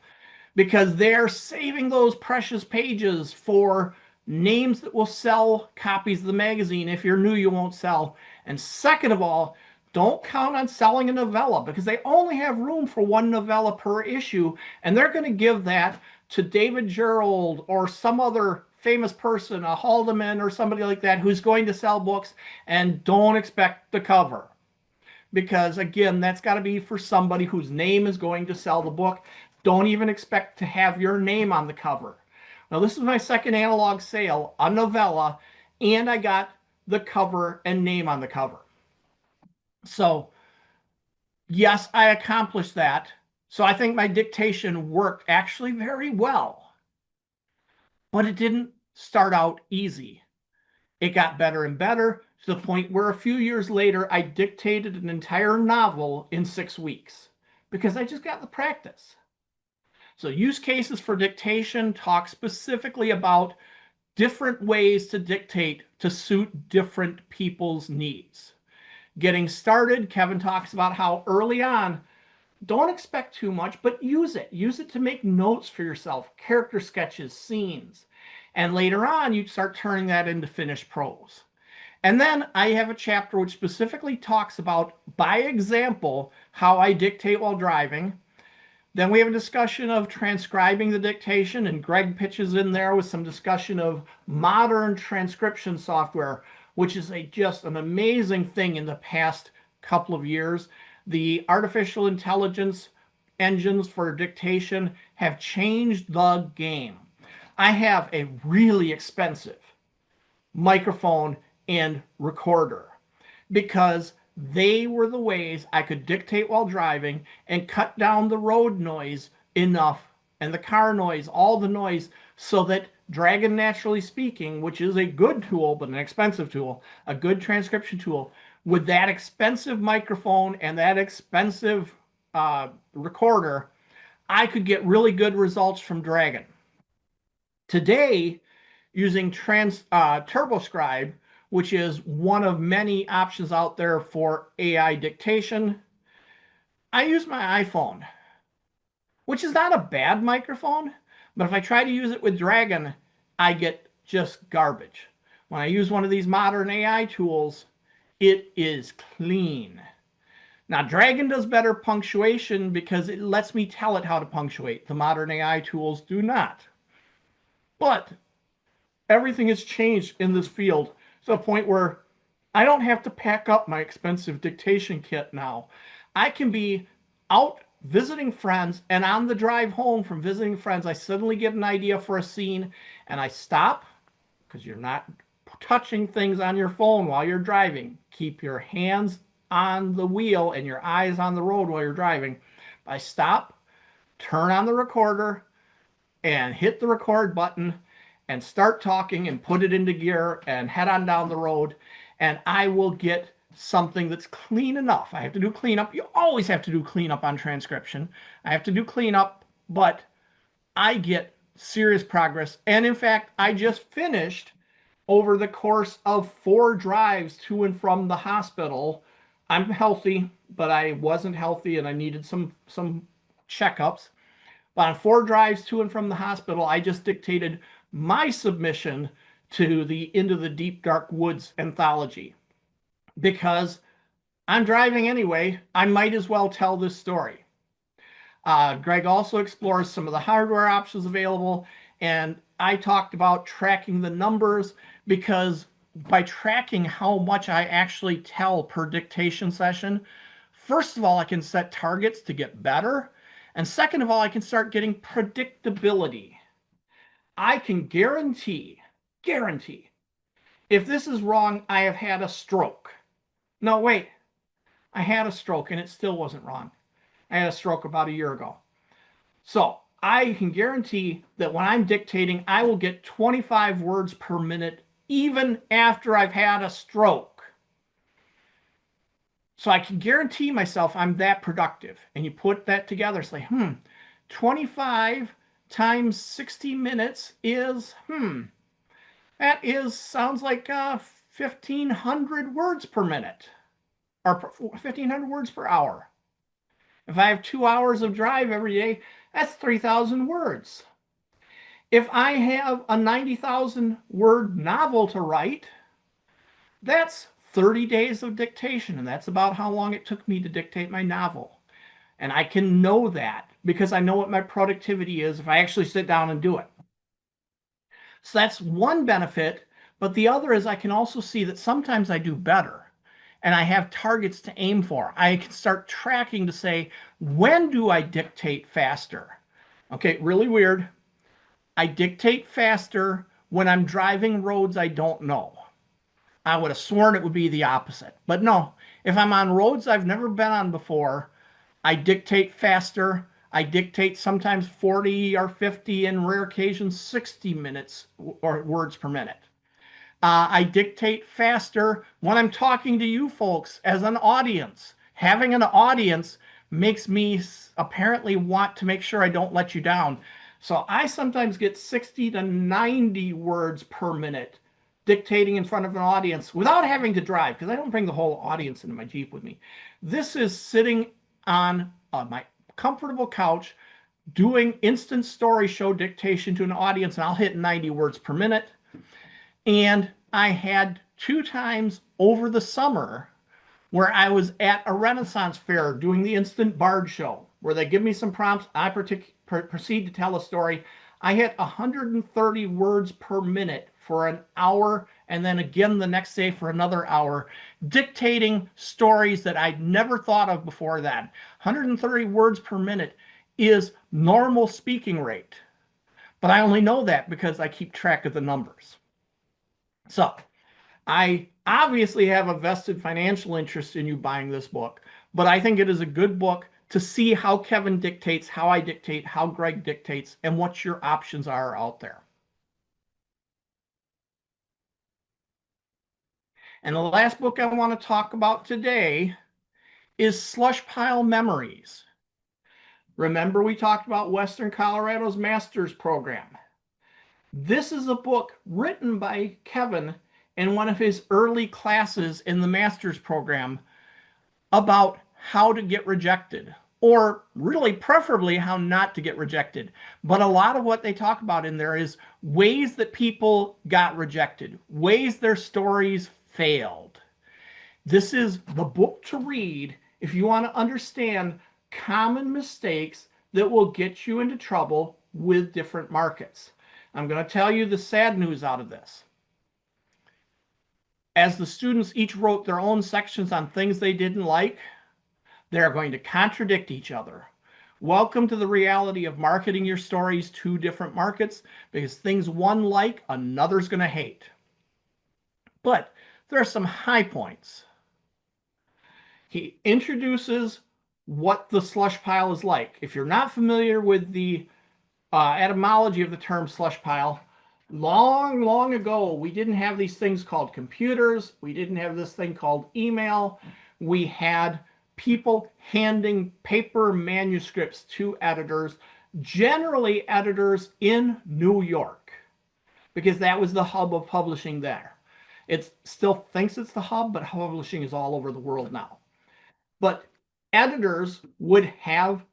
because they're saving those precious pages for names that will sell copies of the magazine. If you're new, you won't sell. And second of all, don't count on selling a novella because they only have room for one novella per issue, and they're going to give that to David Gerald or some other famous person, a Haldeman or somebody like that, who's going to sell books, and don't expect the cover. Because again, that's got to be for somebody whose name is going to sell the book. Don't even expect to have your name on the cover. Now, this is my second analog sale, a novella, and I got the cover and name on the cover. So, yes, I accomplished that. So I think my dictation worked actually very well. But it didn't start out easy. It got better and better to the point where a few years later, I dictated an entire novel in 6 weeks because I just got the practice. So use cases for dictation talk specifically about different ways to dictate to suit different people's needs. Getting started, Kevin talks about how early on, don't expect too much, but use it. Use it to make notes for yourself, character sketches, scenes. And later on, you start turning that into finished prose. And then I have a chapter which specifically talks about, by example, how I dictate while driving. Then we have a discussion of transcribing the dictation, and Greg pitches in there with some discussion of modern transcription software, which is just an amazing thing in the past couple of years. The artificial intelligence engines for dictation have changed the game. I have a really expensive microphone and recorder because they were the ways I could dictate while driving and cut down the road noise enough and the car noise, all the noise, so that Dragon Naturally Speaking, which is a good tool but an expensive tool, a good transcription tool, with that expensive microphone and that expensive recorder, I could get really good results from Dragon. Today, using TurboScribe, which is one of many options out there for AI dictation, I use my iPhone, which is not a bad microphone, but if I try to use it with Dragon, I get just garbage. When I use one of these modern AI tools, it is clean. Now, Dragon does better punctuation because it lets me tell it how to punctuate. The modern AI tools do not. But everything has changed in this field to the point where I don't have to pack up my expensive dictation kit now. I can be out visiting friends, and on the drive home from visiting friends, I suddenly get an idea for a scene, and I stop, because you're not touching things on your phone while you're driving. Keep your hands on the wheel and your eyes on the road while you're driving, I stop, turn on the recorder, and hit the record button and start talking and put it into gear and head on down the road, and I will get something that's clean enough. I have to do cleanup. You always have to do cleanup on transcription. I have to do cleanup, but I get serious progress. And in fact, I just finished over the course of 4 drives to and from the hospital. I'm healthy, but I wasn't healthy and I needed some checkups. But on 4 drives to and from the hospital, I just dictated my submission to the Into the Deep Dark Woods anthology because I'm driving anyway. I might as well tell this story. Greg also explores some of the hardware options available, and I talked about tracking the numbers because by tracking how much I actually tell per dictation session, first of all, I can set targets to get better. And second of all, I can start getting predictability. I can guarantee, if this is wrong, I have had a stroke. No, wait, I had a stroke and it still wasn't wrong. I had a stroke about a year ago. So I can guarantee that when I'm dictating, I will get 25 words per minute even after I've had a stroke. So I can guarantee myself I'm that productive. And you put that together, it's like, 25 times 60 minutes is, sounds like 1,500 words per minute or 1,500 words per hour. If I have 2 hours of drive every day, that's 3,000 words. If I have a 90,000 word novel to write, that's 30 days of dictation, and that's about how long it took me to dictate my novel. And I can know that because I know what my productivity is if I actually sit down and do it. So that's one benefit, but the other is I can also see that sometimes I do better and I have targets to aim for. I can start tracking to say, when do I dictate faster? Okay, really weird. I dictate faster when I'm driving roads I don't know. I would have sworn it would be the opposite. But no, if I'm on roads I've never been on before, I dictate faster. I dictate sometimes 40 or 50, in rare occasions 60 minutes or words per minute. I dictate faster when I'm talking to you folks as an audience. Having an audience makes me apparently want to make sure I don't let you down. So I sometimes get 60 to 90 words per minute dictating in front of an audience without having to drive, because I don't bring the whole audience into my Jeep with me. This is sitting on my comfortable couch doing instant story show dictation to an audience, and I'll hit 90 words per minute. And I had 2 times over the summer where I was at a Renaissance fair doing the instant bard show, where they give me some prompts, I proceed to tell a story. I hit 130 words per minute for an hour, and then again the next day for another hour, dictating stories that I'd never thought of before then. 130 words per minute is normal speaking rate, but I only know that because I keep track of the numbers. So I obviously have a vested financial interest in you buying this book, but I think it is a good book to see how Kevin dictates, how I dictate, how Greg dictates, and what your options are out there. And the last book I want to talk about today is Slush Pile Memories. Remember we talked about Western Colorado's master's program. This is a book written by Kevin in one of his early classes in the master's program about how to get rejected, or really preferably how not to get rejected. But a lot of what they talk about in there is ways that people got rejected, ways their stories failed. This is the book to read if you want to understand common mistakes that will get you into trouble with different markets. I'm going to tell you the sad news out of this. As the students each wrote their own sections on things they didn't like, they're going to contradict each other. Welcome to the reality of marketing your stories to different markets, because things one like, another's going to hate. But there are some high points. He introduces what the slush pile is like. If you're not familiar with the etymology of the term slush pile, long, long ago, we didn't have these things called computers. We didn't have this thing called email. We had people handing paper manuscripts to editors, generally editors in New York, because that was the hub of publishing there. It still thinks it's the hub, but publishing is all over the world now. But editors would have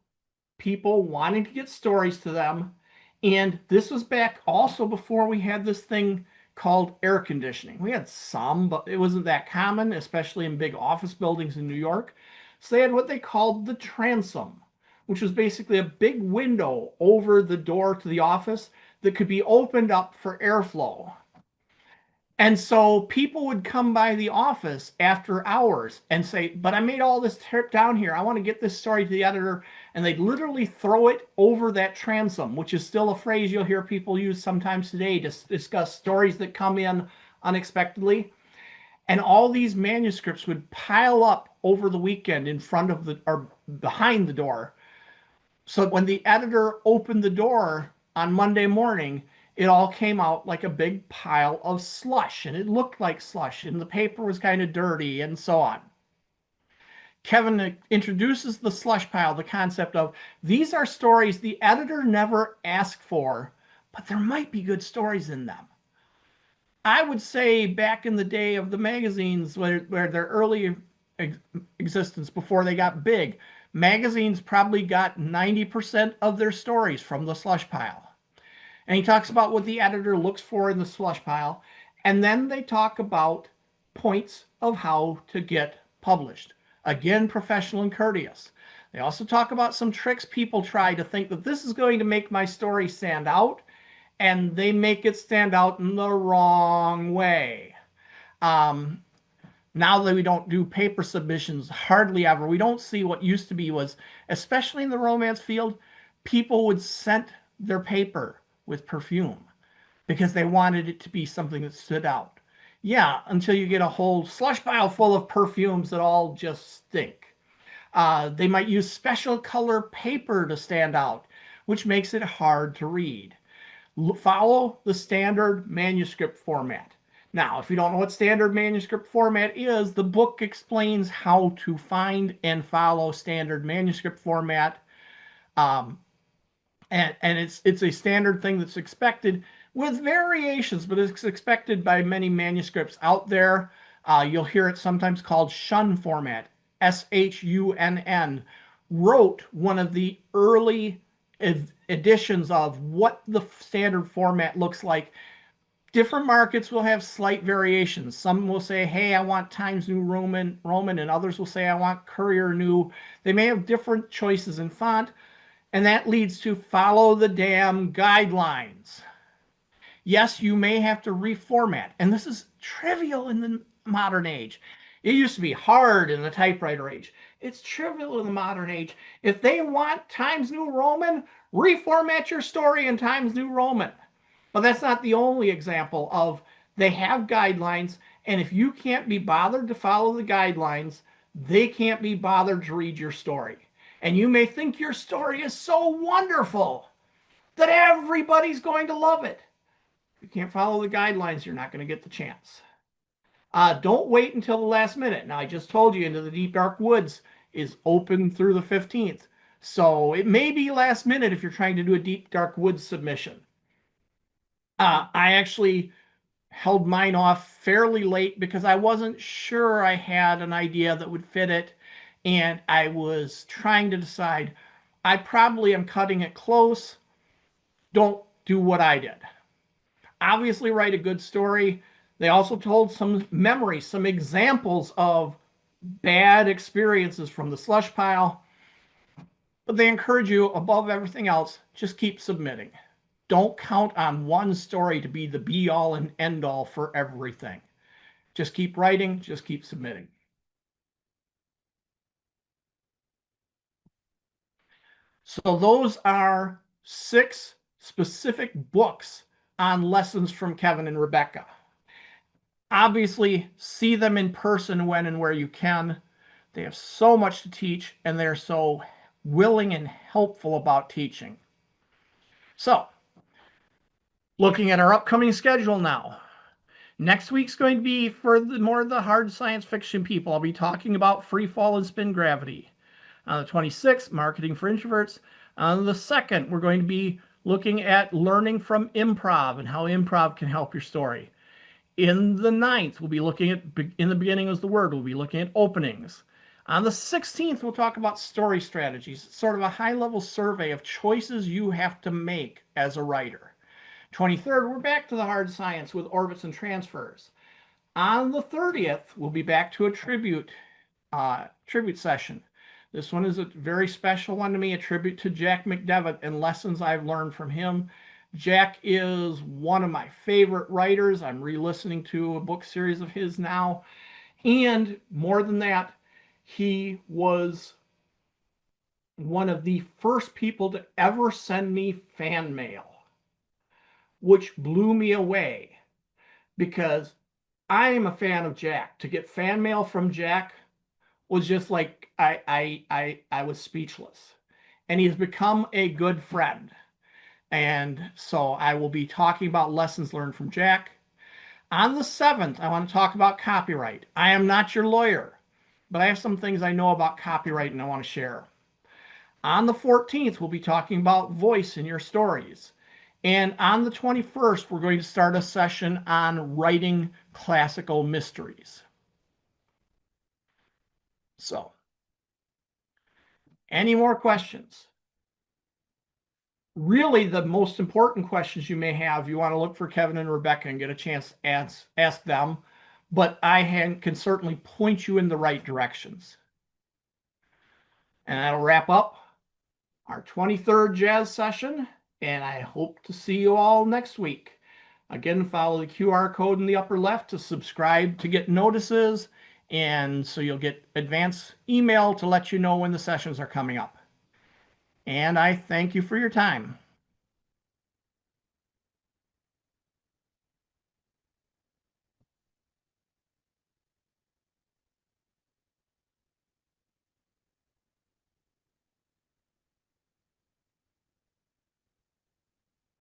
people wanting to get stories to them. And this was back also before we had this thing called air conditioning. We had some, but it wasn't that common, especially in big office buildings in New York. So they had what they called the transom, which was basically a big window over the door to the office that could be opened up for airflow. And so people would come by the office after hours and say, but I made all this trip down here. I want to get this story to the editor. And they'd literally throw it over that transom, which is still a phrase you'll hear people use sometimes today to discuss stories that come in unexpectedly. And all these manuscripts would pile up over the weekend in front of the or behind the door. So when the editor opened the door on Monday morning, it all came out like a big pile of slush, and it looked like slush, and the paper was kind of dirty, and so on. Kevin introduces the slush pile, the concept of these are stories the editor never asked for, but there might be good stories in them. I would say back in the day of the magazines, where their early existence before they got big, magazines probably got 90% of their stories from the slush pile. And he talks about what the editor looks for in the slush pile. And then they talk about points of how to get published. Again, professional and courteous. They also talk about some tricks people try to think that this is going to make my story stand out, and they make it stand out in the wrong way. Um, Now that we don't do paper submissions hardly ever, we don't see what used to be was, especially in the romance field, people would scent their paper with perfume because they wanted it to be something that stood out. Yeah, until you get a whole slush pile full of perfumes that all just stink. They might use special color paper to stand out, which makes it hard to read. Follow the standard manuscript format. Now, if you don't know what standard manuscript format is, the book explains how to find and follow standard manuscript format. Um, and it's a standard thing that's expected with variations, but it's expected by many manuscripts out there. You'll hear it sometimes called shun format, SHUNN. Wrote one of the early editions of what the standard format looks like. Different markets will have slight variations. Some will say, hey, I want Times New Roman, and others will say, I want Courier New. They may have different choices in font, and that leads to follow the damn guidelines. Yes, you may have to reformat, and this is trivial in the modern age. It used to be hard in the typewriter age. It's trivial in the modern age. If they want Times New Roman, reformat your story in Times New Roman. But that's not the only example of they have guidelines, and if you can't be bothered to follow the guidelines, they can't be bothered to read your story. And you may think your story is so wonderful that everybody's going to love it. If you can't follow the guidelines, you're not going to get the chance. Don't wait until the last minute. Now, I just told you Into the Deep Dark Woods is open through the 15th. So it may be last minute if you're trying to do a Deep Dark Woods submission. I actually held mine off fairly late because I wasn't sure I had an idea that would fit it. And I was trying to decide, I probably am cutting it close. Don't do what I did. Obviously, write a good story. They also told some memories, some examples of bad experiences from the slush pile. But they encourage you, above everything else, just keep submitting. Don't count on one story to be the be all and end all for everything. Just keep writing, just keep submitting. So those are 6 specific books on lessons from Kevin and Rebecca. Obviously, see them in person when and where you can. They have so much to teach, and they're so willing and helpful about teaching. So, looking at our upcoming schedule now. Next week's going to be for more of the hard science fiction people. I'll be talking about free fall and spin gravity. On the 26th, marketing for introverts. On the 2nd, we're going to be looking at learning from improv and how improv can help your story. In the 9th, we'll be looking at, in the beginning is the word, we'll be looking at openings. On the 16th, we'll talk about story strategies, sort of a high-level survey of choices you have to make as a writer. 23rd, we're back to the hard science with orbits and transfers. On the 30th, we'll be back to a tribute session. This one is a very special one to me, a tribute to Jack McDevitt and lessons I've learned from him. Jack is one of my favorite writers. I'm re-listening to a book series of his now. And more than that, he was one of the first people to ever send me fan mail, which blew me away because I am a fan of Jack. To get fan mail from Jack was just like I was speechless. And he's become a good friend. And so I will be talking about lessons learned from Jack. On the 7th, I want to talk about copyright. I am not your lawyer, but I have some things I know about copyright and I want to share. On the 14th, we'll be talking about voice in your stories. And on the 21st, we're going to start a session on writing classical mysteries. So, any more questions? Really, the most important questions you may have, you want to look for Kevin and Rebecca and get a chance to ask them. But I can certainly point you in the right directions. And that'll wrap up our 23rd jazz session. And I hope to see you all next week. Again, follow the QR code in the upper left to subscribe to get notices. And so you'll get advance email to let you know when the sessions are coming up. And I thank you for your time.